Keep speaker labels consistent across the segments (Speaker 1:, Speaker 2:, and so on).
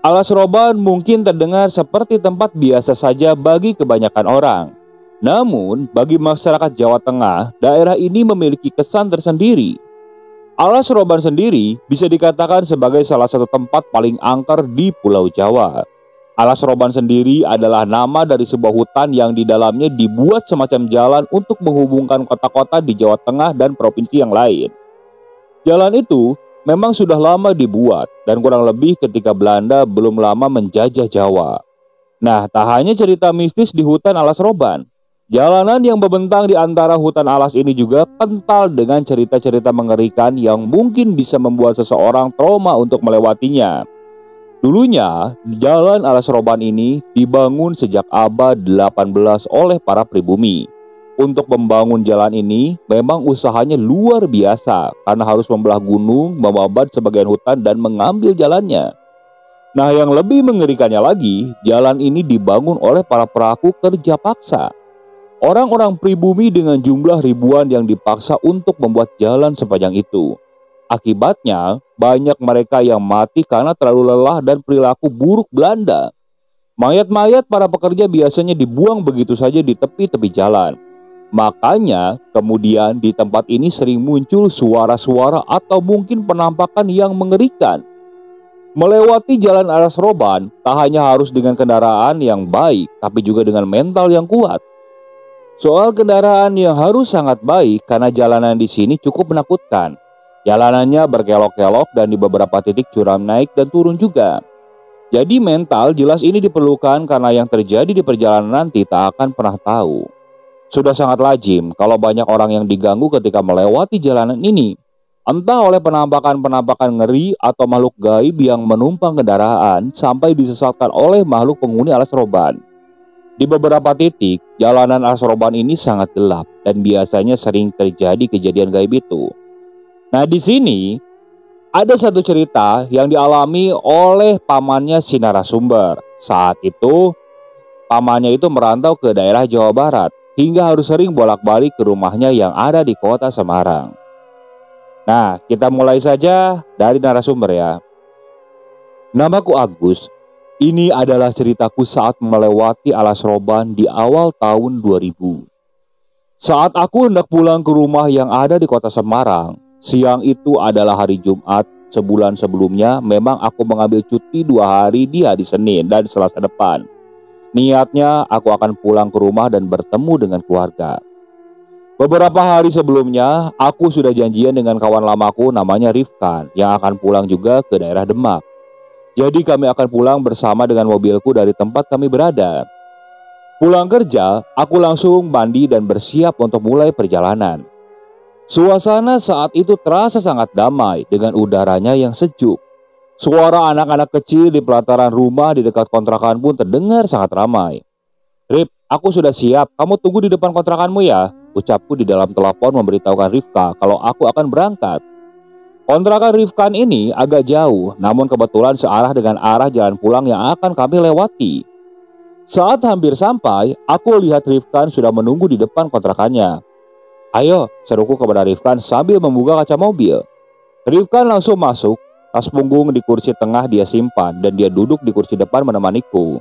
Speaker 1: Alas Roban mungkin terdengar seperti tempat biasa saja bagi kebanyakan orang. Namun, bagi masyarakat Jawa Tengah, daerah ini memiliki kesan tersendiri. Alas Roban sendiri bisa dikatakan sebagai salah satu tempat paling angker di Pulau Jawa. Alas Roban sendiri adalah nama dari sebuah hutan yang di dalamnya dibuat semacam jalan untuk menghubungkan kota-kota di Jawa Tengah dan provinsi yang lain. Jalan itu memang sudah lama dibuat dan kurang lebih ketika Belanda belum lama menjajah Jawa. Nah, tak hanya cerita mistis di hutan Alas Roban. Jalanan yang membentang di antara hutan alas ini juga kental dengan cerita-cerita mengerikan yang mungkin bisa membuat seseorang trauma untuk melewatinya. Dulunya, jalan Alas Roban ini dibangun sejak abad 18 oleh para pribumi. Untuk membangun jalan ini memang usahanya luar biasa karena harus membelah gunung, membabat sebagian hutan dan mengambil jalannya. Nah, yang lebih mengerikannya lagi, jalan ini dibangun oleh para pelaku kerja paksa. Orang-orang pribumi dengan jumlah ribuan yang dipaksa untuk membuat jalan sepanjang itu. Akibatnya, banyak mereka yang mati karena terlalu lelah dan perilaku buruk Belanda. Mayat-mayat para pekerja biasanya dibuang begitu saja di tepi-tepi jalan. Makanya, kemudian di tempat ini sering muncul suara-suara atau mungkin penampakan yang mengerikan. Melewati jalan Alas Roban tak hanya harus dengan kendaraan yang baik, tapi juga dengan mental yang kuat. Soal kendaraan yang harus sangat baik karena jalanan di sini cukup menakutkan. Jalanannya berkelok-kelok dan di beberapa titik curam naik dan turun juga. Jadi mental jelas ini diperlukan karena yang terjadi di perjalanan nanti tak akan pernah tahu. Sudah sangat lazim kalau banyak orang yang diganggu ketika melewati jalanan ini. Entah oleh penampakan-penampakan ngeri atau makhluk gaib yang menumpang kendaraan sampai disesatkan oleh makhluk penghuni Alas Roban. Di beberapa titik, jalanan Alas Roban ini sangat gelap dan biasanya sering terjadi kejadian gaib itu. Nah, di sini ada satu cerita yang dialami oleh pamannya si narasumber. Saat itu, pamannya itu merantau ke daerah Jawa Barat hingga harus sering bolak-balik ke rumahnya yang ada di kota Semarang. Nah, kita mulai saja dari narasumber ya. Namaku Agus. Ini adalah ceritaku saat melewati Alas Roban di awal tahun 2000. Saat aku hendak pulang ke rumah yang ada di kota Semarang, siang itu adalah hari Jumat. Sebulan sebelumnya memang aku mengambil cuti 2 hari di hari Senin dan Selasa depan. Niatnya aku akan pulang ke rumah dan bertemu dengan keluarga. Beberapa hari sebelumnya, aku sudah janjian dengan kawan lamaku namanya Rifkan yang akan pulang juga ke daerah Demak. Jadi kami akan pulang bersama dengan mobilku dari tempat kami berada. Pulang kerja, aku langsung mandi dan bersiap untuk mulai perjalanan. Suasana saat itu terasa sangat damai dengan udaranya yang sejuk. Suara anak-anak kecil di pelataran rumah di dekat kontrakan pun terdengar sangat ramai. "Rip, aku sudah siap, kamu tunggu di depan kontrakanmu ya," ucapku di dalam telepon memberitahukan Rifka kalau aku akan berangkat. Kontrakan Rifkan ini agak jauh, namun kebetulan searah dengan arah jalan pulang yang akan kami lewati. Saat hampir sampai, aku lihat Rifkan sudah menunggu di depan kontrakannya. "Ayo," seruku kepada Rifkan sambil membuka kaca mobil. Rifkan langsung masuk, tas punggung di kursi tengah dia simpan dan dia duduk di kursi depan menemaniku.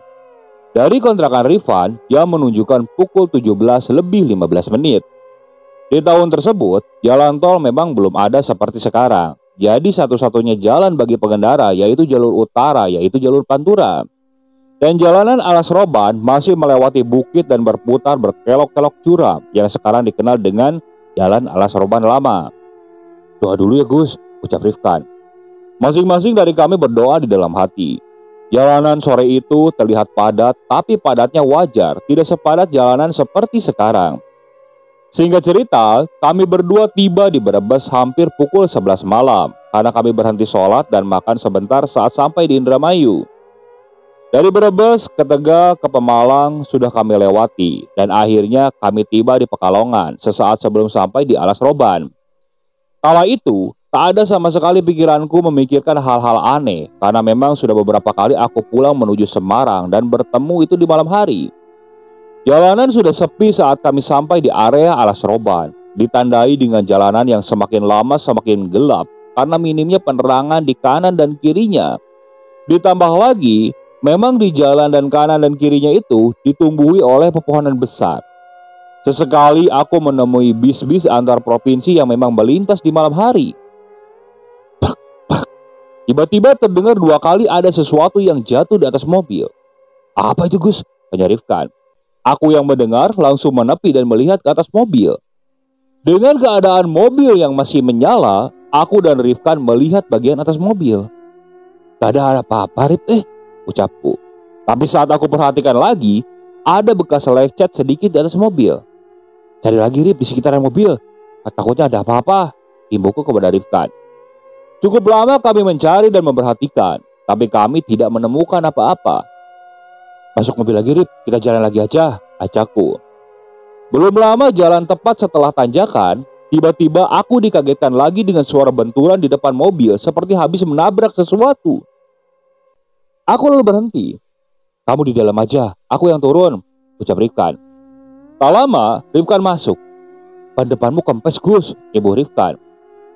Speaker 1: Dari kontrakan Rifkan, dia menunjukkan pukul 17 lebih 15 menit. Di tahun tersebut, jalan tol memang belum ada seperti sekarang. Jadi satu-satunya jalan bagi pengendara yaitu jalur utara, yaitu jalur Pantura. Dan jalanan Alas Roban masih melewati bukit dan berputar berkelok-kelok curam yang sekarang dikenal dengan Jalan Alas Roban Lama. "Doa dulu ya Gus," ucap Rifkan. Masing-masing dari kami berdoa di dalam hati. Jalanan sore itu terlihat padat, tapi padatnya wajar, tidak sepadat jalanan seperti sekarang. Singkat cerita, kami berdua tiba di Brebes hampir pukul 11 malam karena kami berhenti sholat dan makan sebentar saat sampai di Indramayu. Dari Brebes ke Tegal ke Pemalang sudah kami lewati dan akhirnya kami tiba di Pekalongan sesaat sebelum sampai di Alas Roban. Kala itu, tak ada sama sekali pikiranku memikirkan hal-hal aneh karena memang sudah beberapa kali aku pulang menuju Semarang dan bertemu itu di malam hari. Jalanan sudah sepi saat kami sampai di area Alas Roban, ditandai dengan jalanan yang semakin lama semakin gelap karena minimnya penerangan di kanan dan kirinya. Ditambah lagi, memang di jalan dan kanan dan kirinya itu ditumbuhi oleh pepohonan besar. Sesekali aku menemui bis-bis antar provinsi yang memang melintas di malam hari. Brak, brak. Tiba-tiba terdengar 2 kali ada sesuatu yang jatuh di atas mobil. Apa itu, Gus? Tanya Rifkan. Aku yang mendengar langsung menepi dan melihat ke atas mobil. Dengan keadaan mobil yang masih menyala, aku dan Rifkan melihat bagian atas mobil. Gak ada apa-apa, Rif, ucapku. Tapi saat aku perhatikan lagi, ada bekas lecet sedikit di atas mobil. Cari lagi, Rif, di sekitaran mobil. Takutnya ada apa-apa, imbuku kepada Rifkan. Cukup lama kami mencari dan memperhatikan, tapi kami tidak menemukan apa-apa. Masuk mobil lagi, Rif, kita jalan lagi aja, ajakku. Belum lama jalan tepat setelah tanjakan, tiba-tiba aku dikagetkan lagi dengan suara benturan di depan mobil seperti habis menabrak sesuatu. Aku lalu berhenti. Kamu di dalam aja, aku yang turun, ucap Rifkan. Tak lama, Rifkan masuk. Ban depanmu kempes, Gus, ibu Rifkan.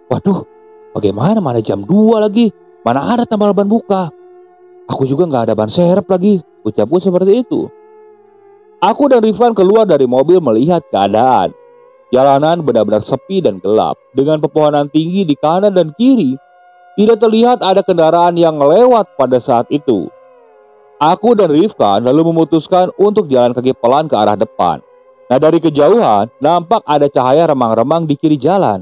Speaker 1: Waduh, bagaimana, mana jam 2 lagi, mana ada tambal ban buka. Aku juga gak ada ban serep lagi, ucapku seperti itu. Aku dan Rifkan keluar dari mobil melihat keadaan. Jalanan benar-benar sepi dan gelap, dengan pepohonan tinggi di kanan dan kiri. Tidak terlihat ada kendaraan yang lewat pada saat itu. Aku dan Rifkan lalu memutuskan untuk jalan kaki pelan ke arah depan. Nah, dari kejauhan nampak ada cahaya remang-remang di kiri jalan.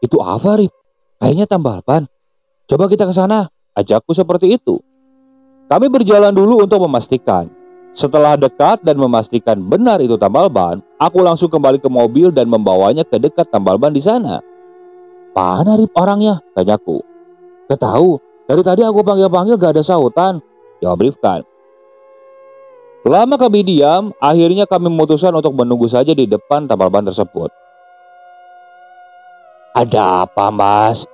Speaker 1: Itu apa, Rif? Kayaknya tambal ban. Coba kita ke sana, ajakku seperti itu. Kami berjalan dulu untuk memastikan. Setelah dekat dan memastikan benar itu tambal ban, aku langsung kembali ke mobil dan membawanya ke dekat tambal ban di sana. Mana, Rif, orangnya? Tanyaku. Gak tahu, dari tadi aku panggil-panggil gak ada sautan, jawab Rifkan. Lama kami diam, akhirnya kami memutuskan untuk menunggu saja di depan tambal ban tersebut. Ada apa, Mas?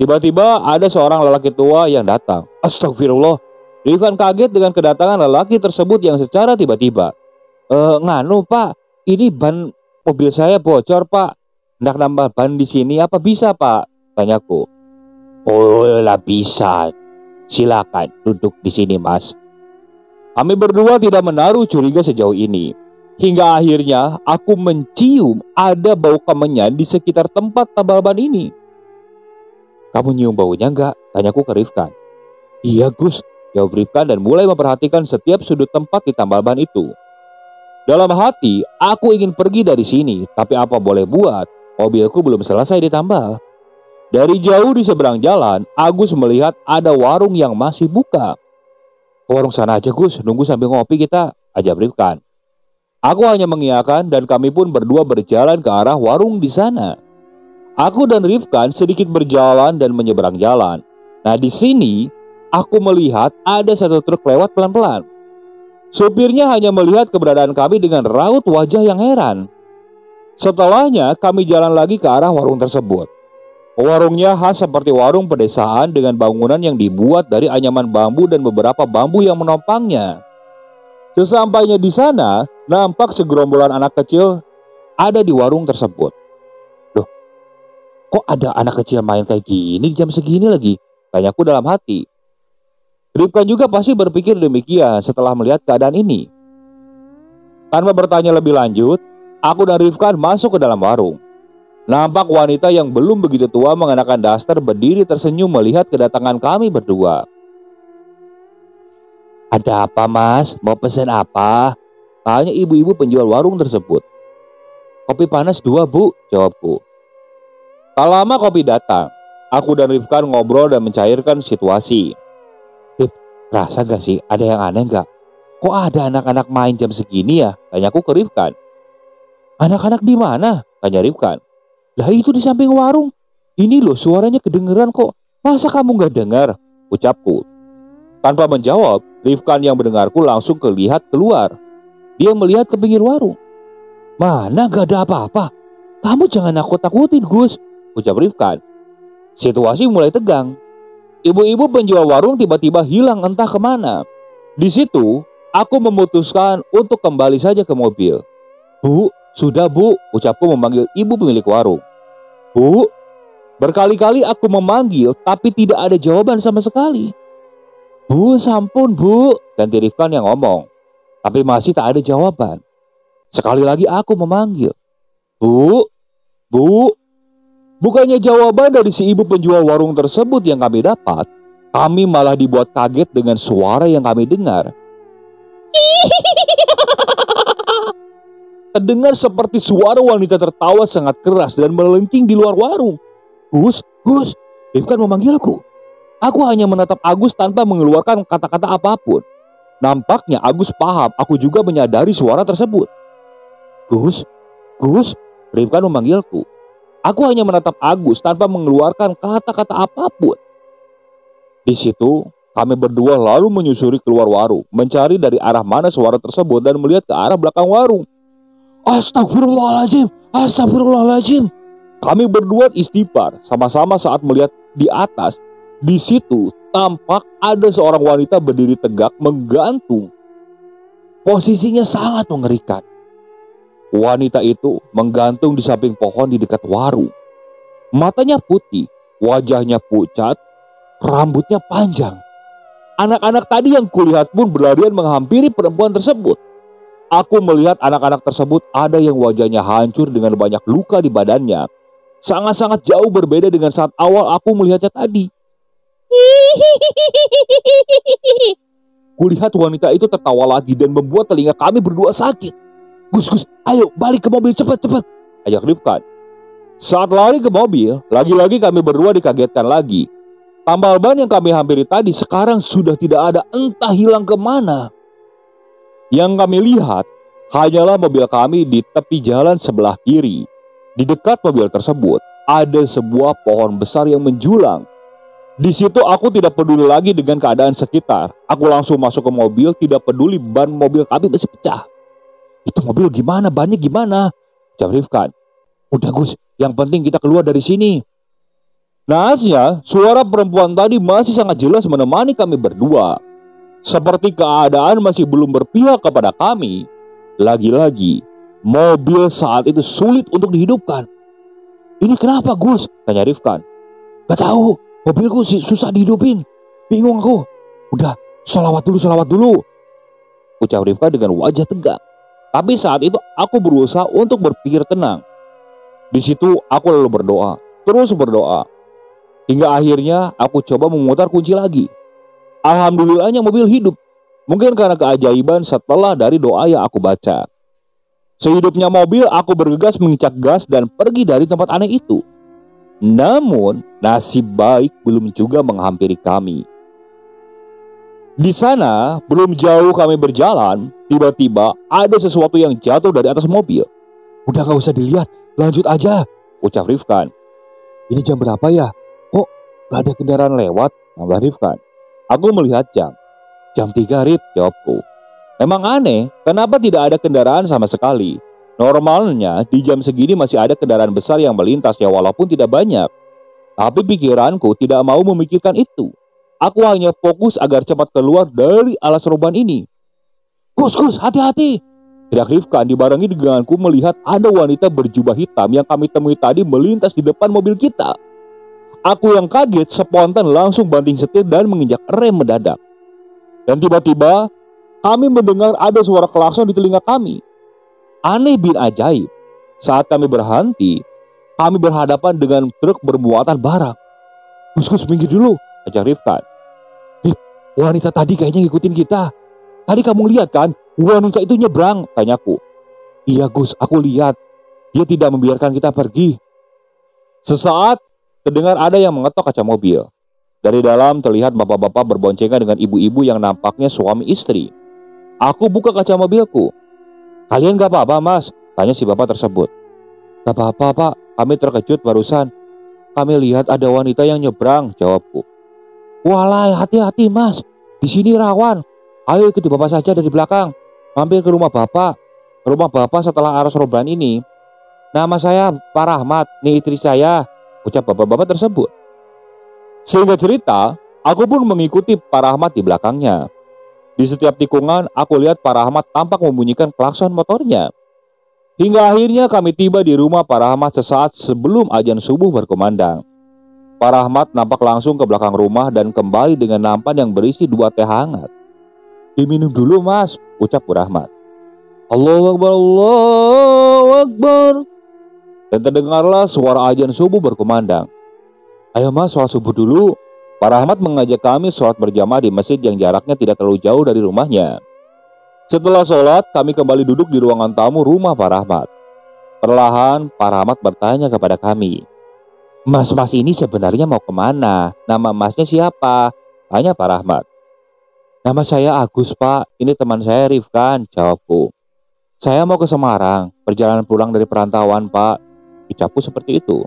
Speaker 1: Tiba-tiba ada seorang lelaki tua yang datang. Astagfirullah. Rifkan kaget dengan kedatangan lelaki tersebut yang secara tiba-tiba. Nganu, Pak, ini ban mobil saya bocor, Pak. Hendak nambah ban di sini, apa bisa, Pak? Tanyaku. Oh lah, bisa. Silakan duduk di sini, Mas. Kami berdua tidak menaruh curiga sejauh ini. Hingga akhirnya aku mencium ada bau kemenyan di sekitar tempat tambal ban ini. Kamu nyium baunya enggak? Tanyaku ke Rifkan. Iya, Gus, jawab Rifkan dan mulai memperhatikan setiap sudut tempat di tambal ban itu. Dalam hati, aku ingin pergi dari sini, tapi apa boleh buat, mobilku belum selesai ditambal. Dari jauh di seberang jalan, Agus melihat ada warung yang masih buka. Ke warung sana aja, Gus, nunggu sambil ngopi kita, ajak Rifkan. Aku hanya mengiyakan dan kami pun berdua berjalan ke arah warung di sana. Aku dan Rifkan sedikit berjalan dan menyeberang jalan. Nah, di sini aku melihat ada satu truk lewat pelan-pelan. Supirnya hanya melihat keberadaan kami dengan raut wajah yang heran. Setelahnya kami jalan lagi ke arah warung tersebut. Warungnya khas seperti warung pedesaan dengan bangunan yang dibuat dari anyaman bambu dan beberapa bambu yang menopangnya. Sesampainya di sana, nampak segerombolan anak kecil ada di warung tersebut. Loh, kok ada anak kecil main kayak gini jam segini lagi? Tanyaku dalam hati. Rifkan juga pasti berpikir demikian setelah melihat keadaan ini. Tanpa bertanya lebih lanjut, aku dan Rifkan masuk ke dalam warung. Nampak wanita yang belum begitu tua mengenakan daster berdiri tersenyum melihat kedatangan kami berdua. Ada apa, Mas? Mau pesan apa? Tanya ibu-ibu penjual warung tersebut. Kopi panas 2, Bu, jawabku. Tak lama kopi datang. Aku dan Rifkan ngobrol dan mencairkan situasi. Rif, rasa gak sih ada yang aneh gak? Kok ada anak-anak main jam segini ya? Tanyaku ke Rifkan. Anak-anak di mana? Tanya Rifkan. Lah itu di samping warung. Ini loh suaranya kedengeran kok. Masa kamu gak dengar? Ucapku. Tanpa menjawab, Rifkan yang mendengarku langsung kelihat keluar. Dia melihat ke pinggir warung. Mana gak ada apa-apa. Kamu jangan nakut-nakutin, Gus, ucap Rifkan. Situasi mulai tegang. Ibu-ibu penjual warung tiba-tiba hilang entah kemana. Di situ, aku memutuskan untuk kembali saja ke mobil. Bu, sudah, Bu, ucapku memanggil ibu pemilik warung. Bu, berkali-kali aku memanggil tapi tidak ada jawaban sama sekali. Bu, sampun bu, ganti Rifkan yang ngomong. Tapi masih tak ada jawaban. Sekali lagi aku memanggil. Bu, bu. Bukannya jawaban dari si ibu penjual warung tersebut yang kami dapat, kami malah dibuat kaget dengan suara yang kami dengar. Terdengar seperti suara wanita tertawa sangat keras dan melengking di luar warung. Gus, Rifkan memanggilku. Aku hanya menatap Agus tanpa mengeluarkan kata-kata apapun. Nampaknya Agus paham aku juga menyadari suara tersebut. Gus, Rifkan memanggilku. Aku hanya menatap Agus tanpa mengeluarkan kata-kata apapun. Di situ, kami berdua lalu menyusuri keluar warung, mencari dari arah mana suara tersebut dan melihat ke arah belakang warung. Astagfirullahaladzim. Kami berdua istighfar sama-sama saat melihat di atas. Di situ tampak ada seorang wanita berdiri tegak menggantung. Posisinya sangat mengerikan. Wanita itu menggantung di samping pohon di dekat warung. Matanya putih, wajahnya pucat, rambutnya panjang. Anak-anak tadi yang kulihat pun berlarian menghampiri perempuan tersebut. Aku melihat anak-anak tersebut ada yang wajahnya hancur dengan banyak luka di badannya. Sangat-sangat jauh berbeda dengan saat awal aku melihatnya tadi. Kulihat wanita itu tertawa lagi dan membuat telinga kami berdua sakit. Gus, ayo balik ke mobil cepat, ajak Rifkan. Saat lari ke mobil, lagi-lagi kami berdua dikagetkan lagi. Tambal ban yang kami hampiri tadi sekarang sudah tidak ada, entah hilang kemana. Yang kami lihat hanyalah mobil kami di tepi jalan sebelah kiri. Di dekat mobil tersebut ada sebuah pohon besar yang menjulang. Di situ aku tidak peduli lagi dengan keadaan sekitar. Aku langsung masuk ke mobil, tidak peduli ban mobil kami masih pecah. Itu mobil gimana? Bannya gimana? Jawab Rifkan. Udah Gus, yang penting kita keluar dari sini. Naasnya, suara perempuan tadi masih sangat jelas menemani kami berdua. Seperti keadaan masih belum berpihak kepada kami. Lagi-lagi, mobil saat itu sulit untuk dihidupkan. Ini kenapa Gus? Tanya Rifkan. Gak tahu, mobilku susah dihidupin. Bingung aku. Udah, sholawat dulu. Ucap Rifkan dengan wajah tegang. Tapi saat itu aku berusaha untuk berpikir tenang. Di situ aku lalu berdoa, terus berdoa. Hingga akhirnya aku coba memutar kunci lagi. Alhamdulillahnya mobil hidup. Mungkin karena keajaiban setelah dari doa yang aku baca. Sehidupnya mobil, aku bergegas menginjak gas dan pergi dari tempat aneh itu. Namun, nasib baik belum juga menghampiri kami. Di sana, belum jauh kami berjalan, tiba-tiba ada sesuatu yang jatuh dari atas mobil. Udah gak usah dilihat, lanjut aja, ucap Rifkan. Ini jam berapa ya? Kok gak ada kendaraan lewat? Nambah Rifkan. Aku melihat jam. Jam 3 Rif, jawabku. Memang aneh, kenapa tidak ada kendaraan sama sekali? Normalnya di jam segini masih ada kendaraan besar yang melintas ya walaupun tidak banyak. Tapi pikiranku tidak mau memikirkan itu. Aku hanya fokus agar cepat keluar dari alas roban ini. Gus, hati-hati! Teriak Rifkan dibarengi denganku melihat ada wanita berjubah hitam yang kami temui tadi melintas di depan mobil kita. Aku yang kaget spontan langsung banting setir dan menginjak rem mendadak. Dan tiba-tiba kami mendengar ada suara klakson di telinga kami. Aneh bin ajaib, saat kami berhenti, kami berhadapan dengan truk bermuatan barang. Gus, minggir dulu, ajak Rifkan. Wanita tadi kayaknya ngikutin kita. Tadi kamu lihat kan, wanita itu nyebrang, tanyaku. Iya Gus, aku lihat. Dia tidak membiarkan kita pergi. Sesaat, terdengar ada yang mengetok kaca mobil. Dari dalam terlihat bapak-bapak berboncengan dengan ibu-ibu yang nampaknya suami istri. Aku buka kaca mobilku. Kalian gak apa-apa mas? Tanya si bapak tersebut. Gak apa-apa pak, kami terkejut barusan. Kami lihat ada wanita yang nyebrang, jawabku. Walai, hati-hati mas, di sini rawan. Ayo ikuti bapak saja dari belakang. Mampir ke rumah bapak. Rumah bapak setelah aras roban ini. Nama saya Pak Rahmat, nih istri saya, ucap bapak-bapak tersebut. Sehingga cerita, aku pun mengikuti Pak Rahmat di belakangnya. Di setiap tikungan, aku lihat Pak Rahmat tampak membunyikan klakson motornya. Hingga akhirnya kami tiba di rumah Pak Rahmat sesaat sebelum azan subuh berkumandang. Pak Rahmat nampak langsung ke belakang rumah dan kembali dengan nampan yang berisi 2 teh hangat. "Diminum dulu mas," ucap Bu Rahmat. "Allahu Akbar, Allahu Akbar." Dan terdengarlah suara azan subuh berkumandang. "Ayo mas, sholat subuh dulu." Pak Rahmat mengajak kami sholat berjamaah di masjid yang jaraknya tidak terlalu jauh dari rumahnya. Setelah sholat, kami kembali duduk di ruangan tamu rumah Pak Rahmat. Perlahan, Pak Rahmat bertanya kepada kami, "Mas-mas ini sebenarnya mau kemana? Nama masnya siapa?" tanya Pak Rahmat. "Nama saya Agus pak, ini teman saya Rifkan," jawabku. "Saya mau ke Semarang, perjalanan pulang dari perantauan pak," ucapku seperti itu.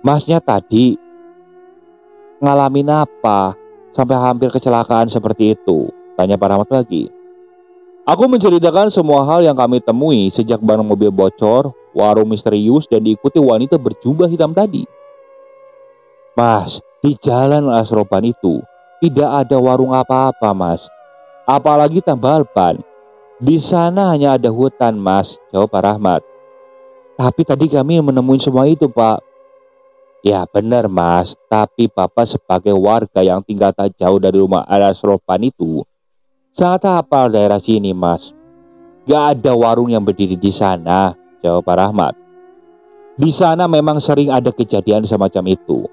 Speaker 1: "Masnya tadi ngalamin apa sampai hampir kecelakaan seperti itu?" tanya Pak Rahmat lagi. Aku menceritakan semua hal yang kami temui sejak ban mobil bocor, warung misterius, dan diikuti wanita berjubah hitam tadi. "Mas, di jalan Asroban itu tidak ada warung apa-apa mas, apalagi tambal ban. Di sana hanya ada hutan mas," jawab Pak Rahmat. "Tapi tadi kami menemuin semua itu pak." "Ya benar mas, tapi bapak sebagai warga yang tinggal tak jauh dari rumah Asroban itu sangat hafal daerah sini mas. Gak ada warung yang berdiri di sana," jawab Pak Rahmat. "Di sana memang sering ada kejadian semacam itu.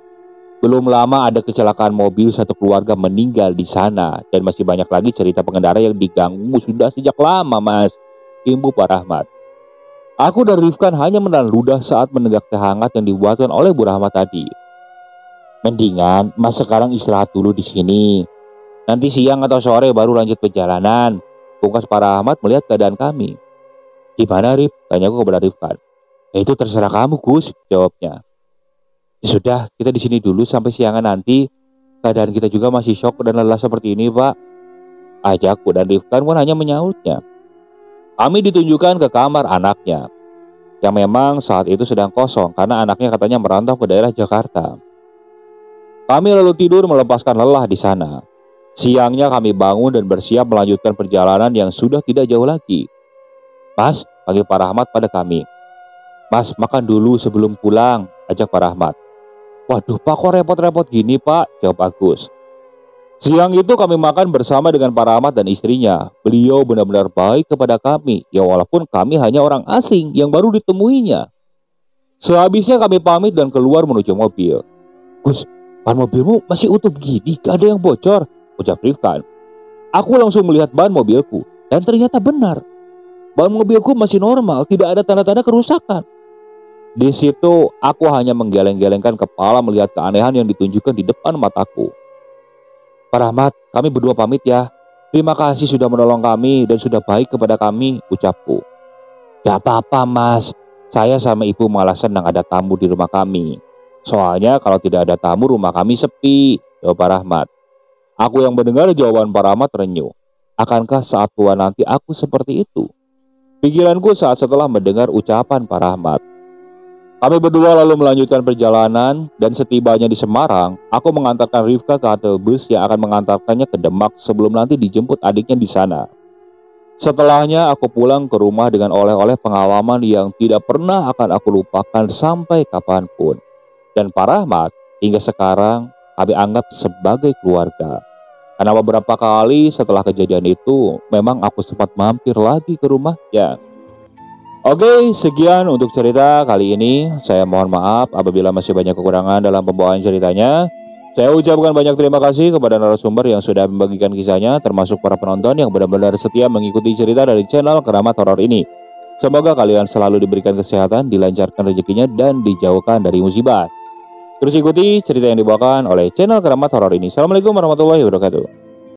Speaker 1: Belum lama ada kecelakaan mobil, satu keluarga meninggal di sana, dan masih banyak lagi cerita pengendara yang diganggu sudah sejak lama mas," imbu Pak Rahmat. Aku dan Rifkan hanya menelan ludah saat menenggak teh hangat yang dibuatkan oleh Bu Rahmat tadi. "Mendingan mas sekarang istirahat dulu di sini. Nanti siang atau sore baru lanjut perjalanan," pungkas Pak Rahmat melihat keadaan kami. "Gimana Rif?" tanyaku kepada Rifkan. "Itu terserah kamu Gus," jawabnya. "Ya sudah, kita di sini dulu sampai siangan nanti. Keadaan kita juga masih syok dan lelah seperti ini, Pak," ajakku, dan Rifkan pun hanya menyautnya. Kami ditunjukkan ke kamar anaknya, yang memang saat itu sedang kosong karena anaknya katanya merantau ke daerah Jakarta. Kami lalu tidur melepaskan lelah di sana. Siangnya kami bangun dan bersiap melanjutkan perjalanan yang sudah tidak jauh lagi. "Mas," panggil Pak Rahmat pada kami. "Mas, makan dulu sebelum pulang," ajak Pak Rahmat. "Waduh pak, kok repot-repot gini pak?" jawab Agus. Siang itu kami makan bersama dengan Pak Rahmat dan istrinya. Beliau benar-benar baik kepada kami, ya walaupun kami hanya orang asing yang baru ditemuinya. Sehabisnya kami pamit dan keluar menuju mobil. "Gus, ban mobilmu masih utuh begini, gak ada yang bocor," ucap Rifkan. Aku langsung melihat ban mobilku, dan ternyata benar. Ban mobilku masih normal, tidak ada tanda-tanda kerusakan. Di situ aku hanya menggeleng-gelengkan kepala melihat keanehan yang ditunjukkan di depan mataku. "Pak Rahmat, kami berdua pamit ya. Terima kasih sudah menolong kami dan sudah baik kepada kami," ucapku. "Gak apa-apa mas, saya sama ibu malah senang ada tamu di rumah kami. Soalnya kalau tidak ada tamu rumah kami sepi," jawab Pak Rahmat. Aku yang mendengar jawaban Pak Rahmat terenyuh. Akankah saat tua nanti aku seperti itu? Pikiranku saat setelah mendengar ucapan Pak Rahmat. Kami berdua lalu melanjutkan perjalanan, dan setibanya di Semarang, aku mengantarkan Rifka ke halte bus yang akan mengantarkannya ke Demak sebelum nanti dijemput adiknya di sana. Setelahnya aku pulang ke rumah dengan oleh-oleh pengalaman yang tidak pernah akan aku lupakan sampai kapanpun. Dan Pak Rahmat hingga sekarang kami anggap sebagai keluarga. Karena beberapa kali setelah kejadian itu, memang aku sempat mampir lagi ke rumahnya. Oke, sekian untuk cerita kali ini. Saya mohon maaf apabila masih banyak kekurangan dalam pembawaan ceritanya. Saya ucapkan banyak terima kasih kepada narasumber yang sudah membagikan kisahnya, termasuk para penonton yang benar-benar setia mengikuti cerita dari channel Keramat Horor ini. Semoga kalian selalu diberikan kesehatan, dilancarkan rezekinya, dan dijauhkan dari musibah. Terus ikuti cerita yang dibawakan oleh channel Keramat Horor ini. Assalamualaikum warahmatullahi wabarakatuh.